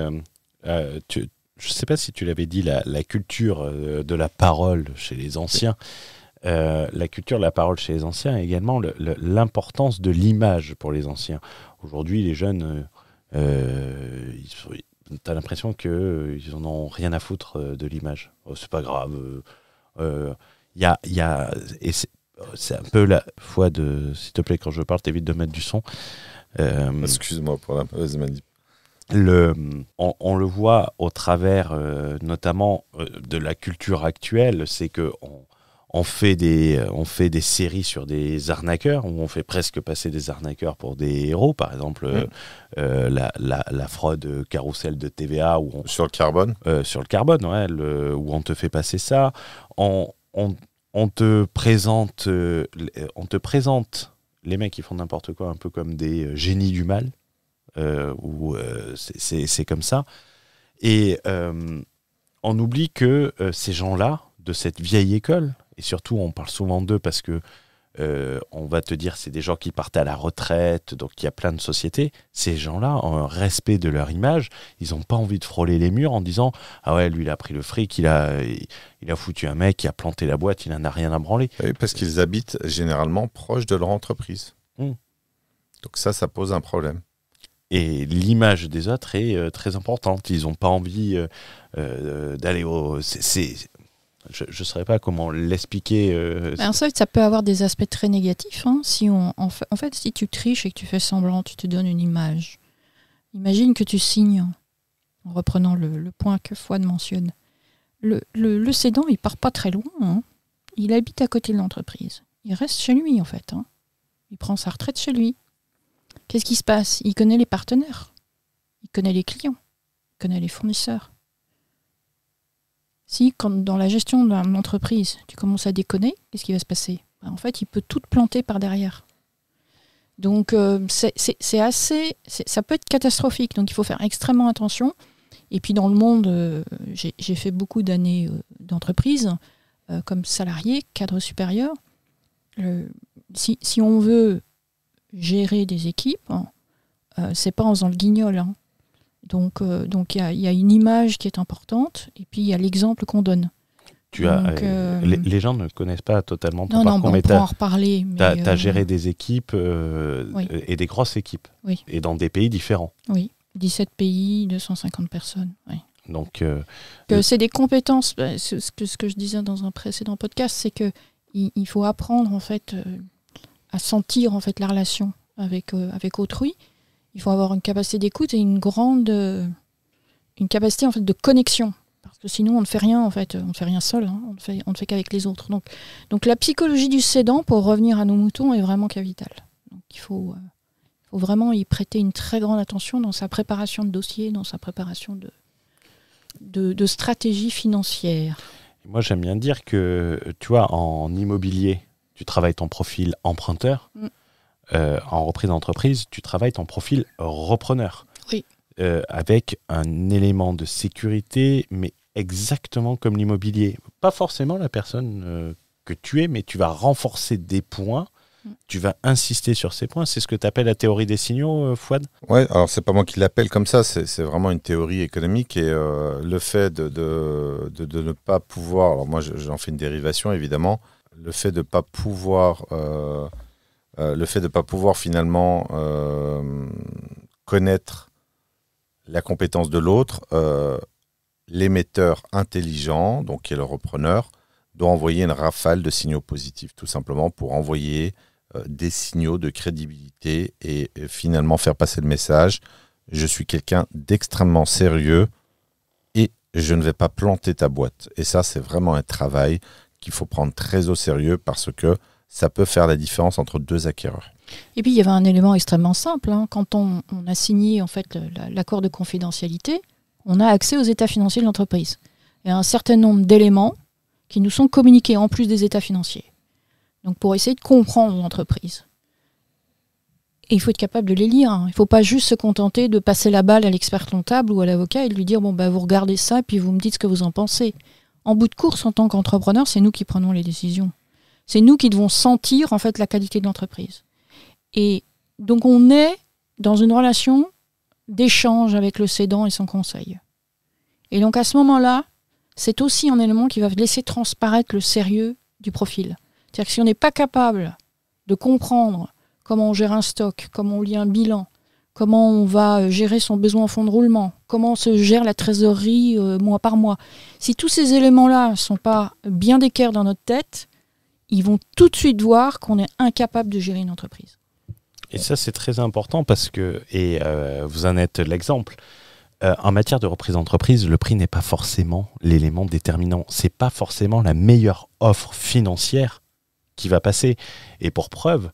je ne sais pas si tu l'avais dit, la culture de la parole chez les anciens. La culture de la parole chez les anciens et également l'importance de l'image pour les anciens. Aujourd'hui, les jeunes... t'as l'impression qu'ils n'en ont rien à foutre de l'image. Oh, c'est pas grave. Et c'est un peu la foi de... S'il te plaît, quand je parle, t'évites de mettre du son. Excuse-moi pour la mauvaise manip. On le voit au travers notamment de la culture actuelle, c'est que on fait des séries sur des arnaqueurs, où on fait presque passer des arnaqueurs pour des héros, par exemple la fraude carrousel de TVA. Sur le carbone sur le carbone, ouais, où on te fait passer ça. On te présente les mecs qui font n'importe quoi un peu comme des génies du mal, c'est comme ça. Et on oublie que ces gens-là, de cette vieille école, et surtout on parle souvent d'eux parce que on va te dire c'est des gens qui partent à la retraite, donc il y a plein de sociétés. Ces gens-là ont un respect de leur image. Ils n'ont pas envie de frôler les murs en disant « Ah ouais, lui, il a pris le fric, il a foutu un mec, il a planté la boîte, il n'en a rien à branler. » Oui, parce qu'ils habitent généralement proche de leur entreprise. Donc ça pose un problème. Et l'image des autres est très importante. Ils n'ont pas envie d'aller au... Je ne saurais pas comment l'expliquer. Ça peut avoir des aspects très négatifs. Hein. Si en fait, si tu triches et que tu fais semblant, tu te donnes une image. Imagine que tu signes, en reprenant le point que Fouad mentionne. Le cédant, il part pas très loin. Hein. Il habite à côté de l'entreprise. Il reste chez lui, en fait. Hein. Il prend sa retraite chez lui. Qu'est-ce qui se passe? Il connaît les partenaires. Il connaît les clients. Il connaît les fournisseurs. Si, quand dans la gestion d'une entreprise, tu commences à déconner, qu'est-ce qui va se passer? En fait, il peut tout te planter par derrière. Donc, ça peut être catastrophique. Donc, il faut faire extrêmement attention. Et puis, dans le monde, j'ai fait beaucoup d'années d'entreprise comme salarié, cadre supérieur. Si on veut gérer des équipes, c'est pas en faisant le guignol. Hein. Donc il y a une image qui est importante, et puis il y a l'exemple qu'on donne. Les gens ne connaissent pas totalement ton parcours, mais on peut en reparler. Tu as géré des équipes et des grosses équipes, et dans des pays différents. Oui, 17 pays, 250 personnes. Oui. Donc, c'est des compétences. Ce que je disais dans un précédent podcast, c'est que il faut apprendre en fait à sentir en fait la relation avec autrui. Il faut avoir une capacité d'écoute et une capacité en fait de connexion, parce que sinon on ne fait rien en fait, on ne fait rien seul, hein, on ne fait qu'avec les autres. Donc la psychologie du cédant, pour revenir à nos moutons, est vraiment capitale. Donc il faut vraiment y prêter une très grande attention dans sa préparation de dossier, dans sa préparation de stratégie financière. Moi j'aime bien dire que tu vois, en immobilier, tu travailles ton profil emprunteur. En reprise d'entreprise, tu travailles ton profil repreneur. Oui. Avec un élément de sécurité, mais exactement comme l'immobilier. Pas forcément la personne que tu es, mais tu vas renforcer des points, tu vas insister sur ces points. C'est ce que tu appelles la théorie des signaux, Fouad? Oui, alors c'est pas moi qui l'appelle comme ça, c'est vraiment une théorie économique, et le fait de ne pas pouvoir, alors moi j'en fais une dérivation évidemment, le fait de ne pas pouvoir... finalement connaître la compétence de l'autre, l'émetteur intelligent, donc qui est le repreneur, doit envoyer une rafale de signaux positifs, tout simplement pour envoyer des signaux de crédibilité et finalement faire passer le message: je suis quelqu'un d'extrêmement sérieux et je ne vais pas planter ta boîte. Et ça, c'est vraiment un travail qu'il faut prendre très au sérieux, parce que ça peut faire la différence entre deux acquéreurs. Et puis il y avait un élément extrêmement simple. Hein. Quand on a signé en fait l'accord de confidentialité, on a accès aux états financiers de l'entreprise. Il y a un certain nombre d'éléments qui nous sont communiqués en plus des états financiers. Donc pour essayer de comprendre l'entreprise. Et il faut être capable de les lire. Hein. Il ne faut pas juste se contenter de passer la balle à l'expert comptable ou à l'avocat et de lui dire vous regardez ça et puis vous me dites ce que vous en pensez. En bout de course, en tant qu'entrepreneur, c'est nous qui prenons les décisions. C'est nous qui devons sentir en fait la qualité de l'entreprise. Et donc on est dans une relation d'échange avec le cédant et son conseil. Et donc à ce moment-là, c'est aussi un élément qui va laisser transparaître le sérieux du profil. C'est-à-dire que si on n'est pas capable de comprendre comment on gère un stock, comment on lit un bilan, comment on va gérer son besoin en fonds de roulement, comment on se gère la trésorerie mois par mois, si tous ces éléments-là ne sont pas bien d'équerre dans notre tête, ils vont tout de suite voir qu'on est incapable de gérer une entreprise. Et ça, c'est très important parce que, et vous en êtes l'exemple, en matière de reprise d'entreprise, le prix n'est pas forcément l'élément déterminant. Ce n'est pas forcément la meilleure offre financière qui va passer. Et pour preuve,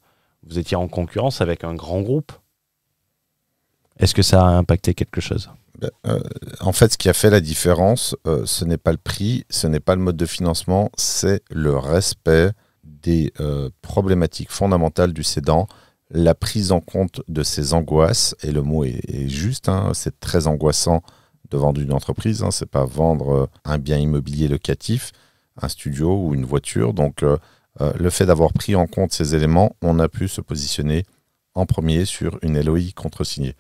vous étiez en concurrence avec un grand groupe. Est-ce que ça a impacté quelque chose ? En fait, ce qui a fait la différence, ce n'est pas le prix, ce n'est pas le mode de financement, c'est le respect des problématiques fondamentales du cédant, la prise en compte de ses angoisses, et le mot est juste, hein, c'est très angoissant de vendre une entreprise, hein, c'est pas vendre un bien immobilier locatif, un studio ou une voiture, donc le fait d'avoir pris en compte ces éléments, on a pu se positionner en premier sur une LOI contresignée.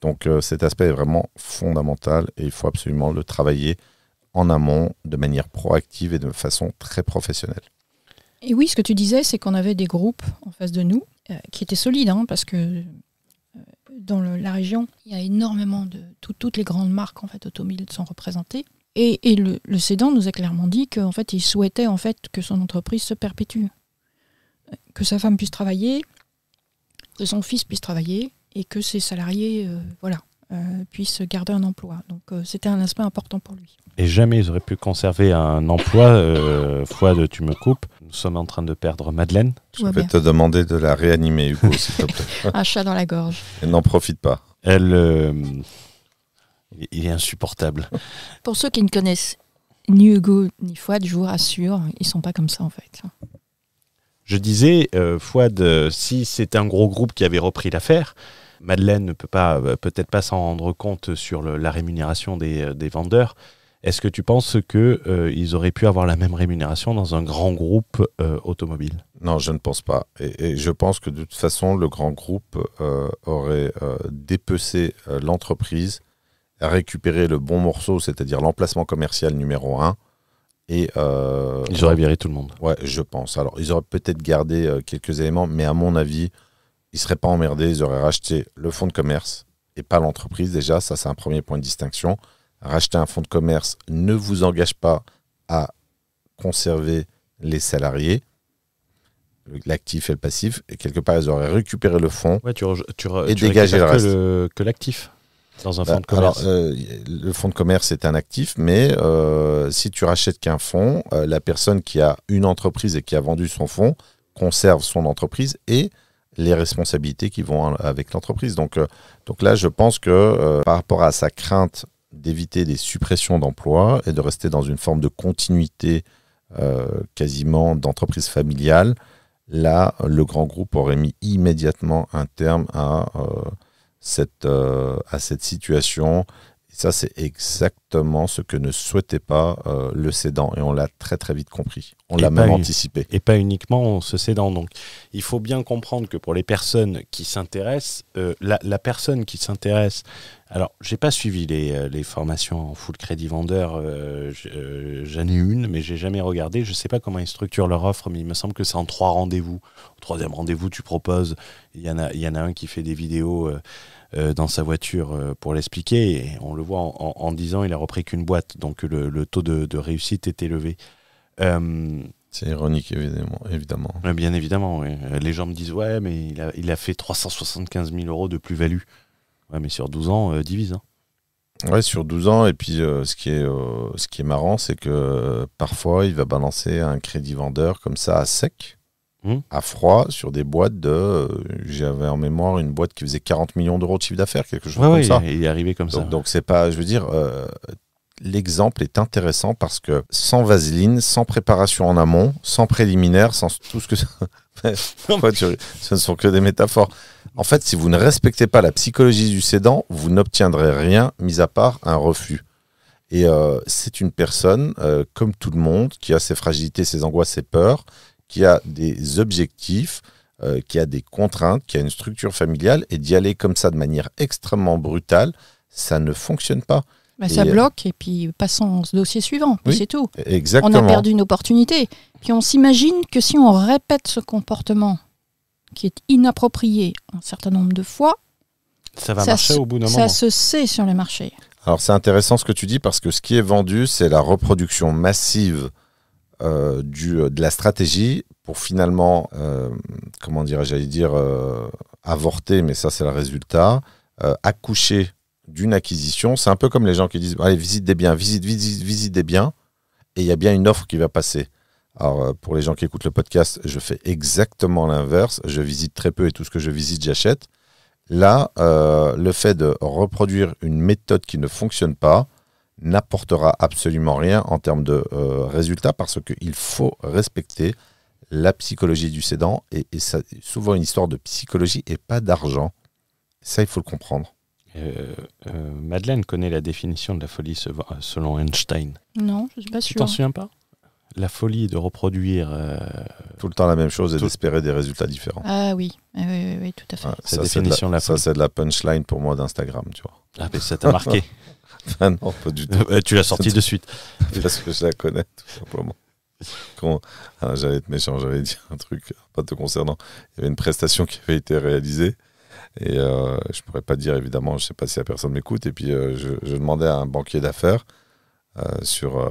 Donc cet aspect est vraiment fondamental et il faut absolument le travailler en amont de manière proactive et de façon très professionnelle. Et oui, ce que tu disais, c'est qu'on avait des groupes en face de nous qui étaient solides, hein, parce que dans la région, il y a énormément de... toutes les grandes marques en fait, automobiles sont représentées. Et le cédant nous a clairement dit qu'en fait, il souhaitait en fait, que son entreprise se perpétue. Que sa femme puisse travailler, que son fils puisse travailler, et que ses salariés puissent garder un emploi. Donc c'était un aspect important pour lui. Et jamais ils auraient pu conserver un emploi. Fouad, tu me coupes. Nous sommes en train de perdre Madeleine. Je vais te demander de la réanimer, Hugo, s'il te plaît. Un chat dans la gorge. Et n'en profite pas. Il est insupportable. Pour ceux qui ne connaissent ni Hugo ni Fouad, je vous rassure, ils sont pas comme ça en fait. Je disais, Fouad, si c'est un gros groupe qui avait repris l'affaire, Madeleine ne peut peut-être pas s'en rendre compte sur la rémunération des vendeurs. Est-ce que tu penses qu'ils auraient pu avoir la même rémunération dans un grand groupe automobile ? Non, je ne pense pas. Et je pense que de toute façon, le grand groupe aurait dépecé l'entreprise, récupéré le bon morceau, c'est-à-dire l'emplacement commercial numéro 1. Et ils auraient viré tout le monde. Ouais, je pense. Alors, ils auraient peut-être gardé quelques éléments, mais à mon avis, ils ne seraient pas emmerdés. Ils auraient racheté le fonds de commerce et pas l'entreprise. Déjà, ça, c'est un premier point de distinction. Racheter un fonds de commerce ne vous engage pas à conserver les salariés, l'actif et le passif. Et quelque part, ils auraient récupéré le fonds et dégagé le reste. Que l'actif dans un fonds de commerce. Alors, le fonds de commerce est un actif, mais si tu rachètes qu'un fonds, la personne qui a une entreprise et qui a vendu son fonds conserve son entreprise et les responsabilités qui vont avec l'entreprise. Donc là, je pense que par rapport à sa crainte d'éviter des suppressions d'emplois et de rester dans une forme de continuité quasiment d'entreprise familiale, là, le grand groupe aurait mis immédiatement un terme à cette situation. Et ça, c'est exactement ce que ne souhaitait pas le cédant. Et on l'a très très vite compris. On l'a même anticipé. Et pas uniquement ce cédant. Donc, il faut bien comprendre que pour les personnes qui s'intéressent, la personne qui s'intéresse... Alors, je n'ai pas suivi les formations en full crédit vendeur. J'en ai une, mais je n'ai jamais regardé. Je ne sais pas comment ils structurent leur offre, mais il me semble que c'est en 3 rendez-vous. Au 3e rendez-vous, tu proposes... Il y en a un qui fait des vidéos... dans sa voiture pour l'expliquer, et on le voit en 10 ans, il a repris qu'une boîte, donc le taux de réussite est élevé. C'est ironique, évidemment. Bien évidemment, oui. Les gens me disent, ouais, mais il a fait 375 000 euros de plus-value. Ouais, mais sur 12 ans, divise. Hein. Ouais, sur 12 ans, et puis ce qui est marrant, c'est que parfois, il va balancer un crédit vendeur comme ça à sec, à froid, sur des boîtes j'avais en mémoire une boîte qui faisait 40 millions d'euros de chiffre d'affaires, quelque chose comme ça. Il est arrivé comme ça. Donc c'est pas, je veux dire, l'exemple est intéressant parce que sans vaseline, sans préparation en amont, sans préliminaire, sans tout ce que ça... ce ne sont que des métaphores. En fait, si vous ne respectez pas la psychologie du cédant, vous n'obtiendrez rien, mis à part un refus. Et c'est une personne, comme tout le monde, qui a ses fragilités, ses angoisses, ses peurs, qui a des objectifs, qui a des contraintes, qui a une structure familiale, et d'y aller comme ça de manière extrêmement brutale, ça ne fonctionne pas. Ça bloque, et puis passons au dossier suivant, puis c'est tout. Exactement. On a perdu une opportunité. Puis on s'imagine que si on répète ce comportement qui est inapproprié un certain nombre de fois, ça va marcher au bout d'un moment. Ça se sait sur les marchés. Alors c'est intéressant ce que tu dis, parce que ce qui est vendu, c'est la reproduction massive de la stratégie pour finalement, avorter, mais ça c'est le résultat, accoucher d'une acquisition. C'est un peu comme les gens qui disent, allez, visite des biens, visite des biens, et il y a bien une offre qui va passer. Alors pour les gens qui écoutent le podcast, je fais exactement l'inverse, je visite très peu et tout ce que je visite, j'achète. Là, le fait de reproduire une méthode qui ne fonctionne pas n'apportera absolument rien en termes de résultats, parce qu'il faut respecter la psychologie du cédant, et c'est souvent une histoire de psychologie et pas d'argent. Ça, il faut le comprendre. Madeleine connaît la définition de la folie selon Einstein. Non, je ne suis pas Tu sûre. t'en souviens pas ? la folie de reproduire Tout le temps la même chose et d'espérer des résultats différents. Ah oui, oui, tout à fait. Ouais, Cette définition de la ça, folie. c'est de la punchline pour moi d'Instagram, tu vois. Ah, mais ça t'a marqué. Ah non, pas du tout. Tu l'as sorti de suite. Parce que je la connais, tout simplement. J'allais être méchant, j'allais dire un truc pas te concernant. Il y avait une prestation qui avait été réalisée et je pourrais pas dire évidemment, je sais pas si la personne m'écoute, et puis je demandais à un banquier d'affaires sur...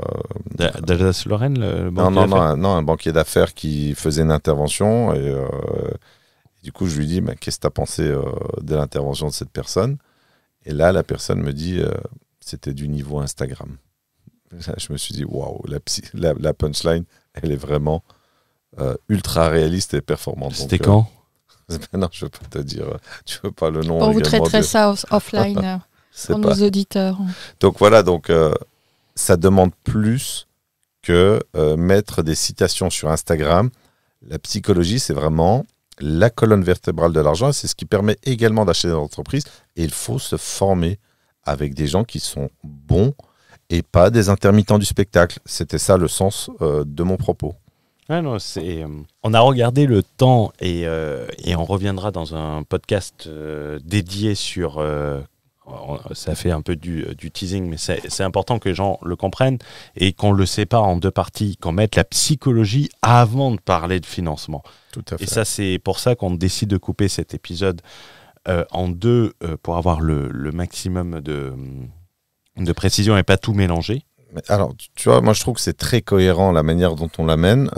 D'Alsace-Lorraine, le non, un banquier d'affaires qui faisait une intervention et du coup je lui dis qu'est-ce que tu as pensé de l'intervention de cette personne, et là la personne me dit c'était du niveau Instagram. Là, je me suis dit waouh, la punchline elle est vraiment ultra réaliste et performante. C'était quand? Non, je veux pas te dire, tu veux pas le nom. On vous traiterait ça offline pour nos auditeurs. Donc voilà, ça demande plus que mettre des citations sur Instagram. La psychologie, c'est vraiment la colonne vertébrale de l'argent, et c'est ce qui permet également d'acheter des entreprises. Et il faut se former avec des gens qui sont bons et pas des intermittents du spectacle. C'était ça le sens de mon propos. Ah non, on a regardé le temps et on reviendra dans un podcast dédié sur... ça fait un peu du teasing, mais c'est important que les gens le comprennent et qu'on le sépare en deux parties, qu'on mette la psychologie avant de parler de financement. Tout à fait. Et ça, c'est pour ça qu'on décide de couper cet épisode en deux pour avoir le maximum de précision et pas tout mélanger. Alors, tu vois, moi je trouve que c'est très cohérent la manière dont on l'amène.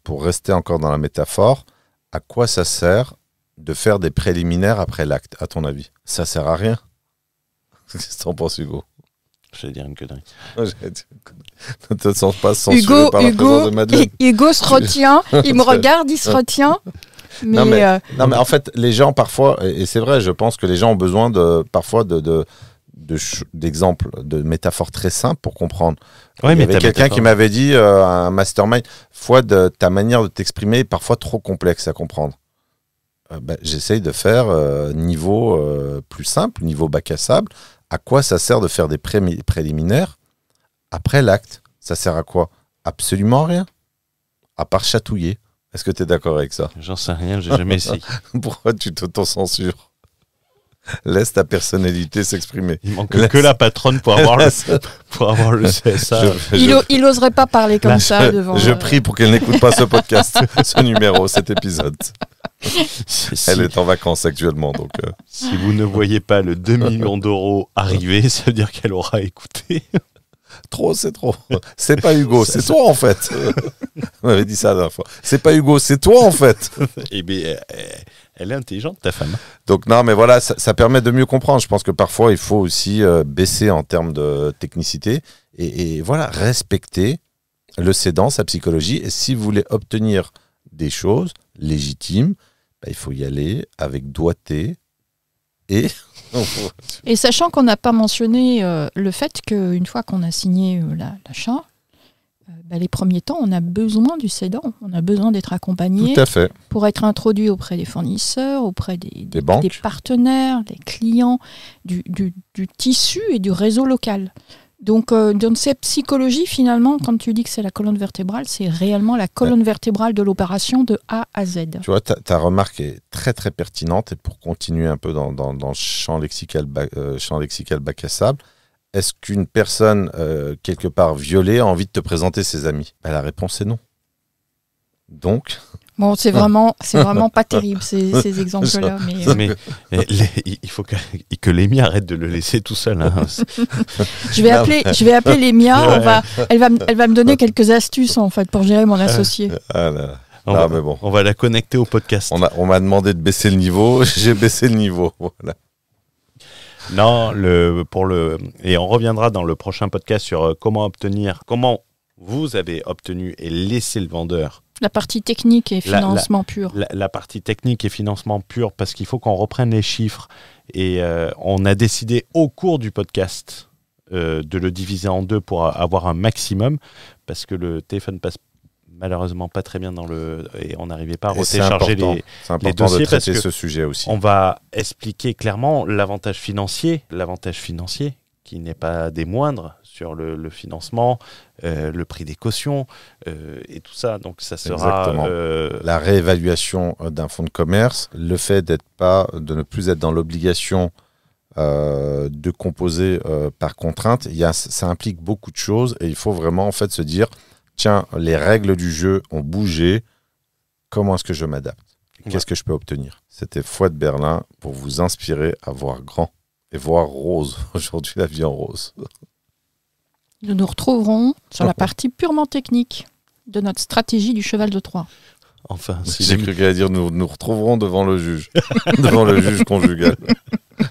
Pour rester encore dans la métaphore, à quoi ça sert de faire des préliminaires après l'acte, à ton avis? Ça sert à rien. Qu'est-ce que t'en penses, Hugo? Je vais dire une connerie. Ne te sens pas censuré par la présence de Madeleine. Hugo se retient, il me regarde, il se retient. Mais non, mais en fait, les gens parfois, et c'est vrai, je pense que les gens ont besoin parfois d'exemples, de métaphores très simples pour comprendre. Ouais, il y avait quelqu'un qui m'avait dit, un mastermind, ta manière de t'exprimer est parfois trop complexe à comprendre. J'essaye de faire niveau plus simple, niveau bac à sable. À quoi ça sert de faire des préliminaires après l'acte? Ça sert à quoi? Absolument rien. À part chatouiller. Est-ce que tu es d'accord avec ça? J'en sais rien, j'ai jamais essayé. Pourquoi tu t'auto-censures? Laisse ta personnalité s'exprimer. Il manque que la patronne pour avoir le CSA. Il n'oserait pas parler comme ça devant... Je prie pour qu'elle n'écoute pas ce podcast, ce numéro, cet épisode. Elle est en vacances actuellement. Donc, Si vous ne voyez pas le 2 millions d'euros arriver, ça veut dire qu'elle aura écouté. Trop, c'est trop. C'est pas Hugo, c'est toi en fait. On m'avait dit ça la dernière fois. C'est pas Hugo, c'est toi en fait. Eh bien, elle est intelligente, ta femme. Donc non, mais voilà, ça permet de mieux comprendre. Je pense que parfois, il faut aussi baisser en termes de technicité et voilà, respecter le cédant, sa psychologie. Et si vous voulez obtenir des choses légitimes, il faut y aller avec doigté et... Et sachant qu'on n'a pas mentionné le fait qu'une fois qu'on a signé l'achat, les premiers temps, on a besoin du cédant, on a besoin d'être accompagné. Tout à fait. Pour être introduit auprès des fournisseurs, auprès des banques, des partenaires, des clients, du tissu et du réseau local. Donc, dans cette psychologie, finalement, quand tu dis que c'est la colonne vertébrale, c'est réellement la colonne vertébrale de l'opération de A à Z. Tu vois, ta remarque est très très pertinente, et pour continuer un peu dans le champ lexical bac à sable, est-ce qu'une personne, quelque part violée, a envie de te présenter ses amis? La réponse est non. Donc... Bon, c'est vraiment pas terrible ces exemples-là. Mais il faut que Lémia arrête de le laisser tout seul. Hein. Je vais appeler Lémia. Elle va me donner quelques astuces en fait pour gérer mon associé. Mais bon. On va la connecter au podcast. On m'a demandé de baisser le niveau. J'ai baissé le niveau. Voilà. Non, et on reviendra dans le prochain podcast sur comment vous avez obtenu et laissé le vendeur. La partie technique et financement pur. La partie technique et financement pur, parce qu'il faut qu'on reprenne les chiffres. Et on a décidé au cours du podcast de le diviser en deux pour avoir un maximum, parce que le téléphone passe malheureusement pas très bien et on n'arrivait pas à retécharger les dossiers. C'est important de traiter ce sujet aussi. On va expliquer clairement l'avantage financier qui n'est pas des moindres sur le financement, le prix des cautions et tout ça. Donc ça sera la réévaluation d'un fonds de commerce, le fait de ne plus être dans l'obligation de composer par contrainte. Ça implique beaucoup de choses et il faut vraiment en fait se dire tiens, les règles du jeu ont bougé, comment est-ce que je m'adapte ? Qu'est-ce que je peux obtenir ? C'était Fouad Berlin pour vous inspirer à voir grand et voir rose. Aujourd'hui, la vie en rose. Nous nous retrouverons sur la partie purement technique de notre stratégie du cheval de Troie. Enfin, j'ai cru qu'elle allait dire nous retrouverons devant le juge, devant le juge conjugal.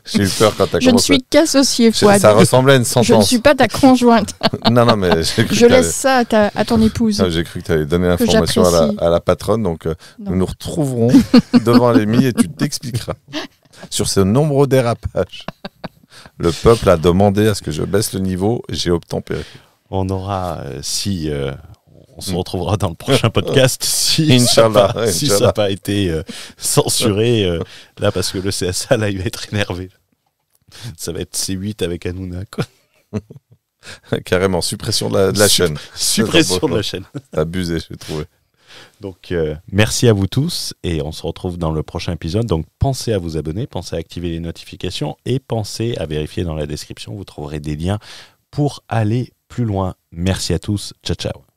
J'ai eu peur quand tu as commencé. Je ne suis qu'associée, Fouad. Ça ressemblait à une sentence. Je ne suis pas ta conjointe. non, mais je laisse ça à ton épouse. J'ai cru que tu allais donner l'information à la patronne, donc nous nous retrouverons devant Lémi et tu t'expliqueras sur ce nombreux dérapages. Le peuple a demandé à ce que je baisse le niveau, j'ai obtempéré. On aura, on se retrouvera dans le prochain podcast si Inch'Allah, ça n'a pas été censuré là, parce que le CSA là, il va être énervé. Ça va être C8 avec Hanouna, quoi. Carrément, suppression de la chaîne. Suppression de la chaîne. Abusé, j'ai trouvé. Donc, merci à vous tous et on se retrouve dans le prochain épisode. Donc, pensez à vous abonner, pensez à activer les notifications et pensez à vérifier dans la description. Vous trouverez des liens pour aller plus loin. Merci à tous. Ciao, ciao.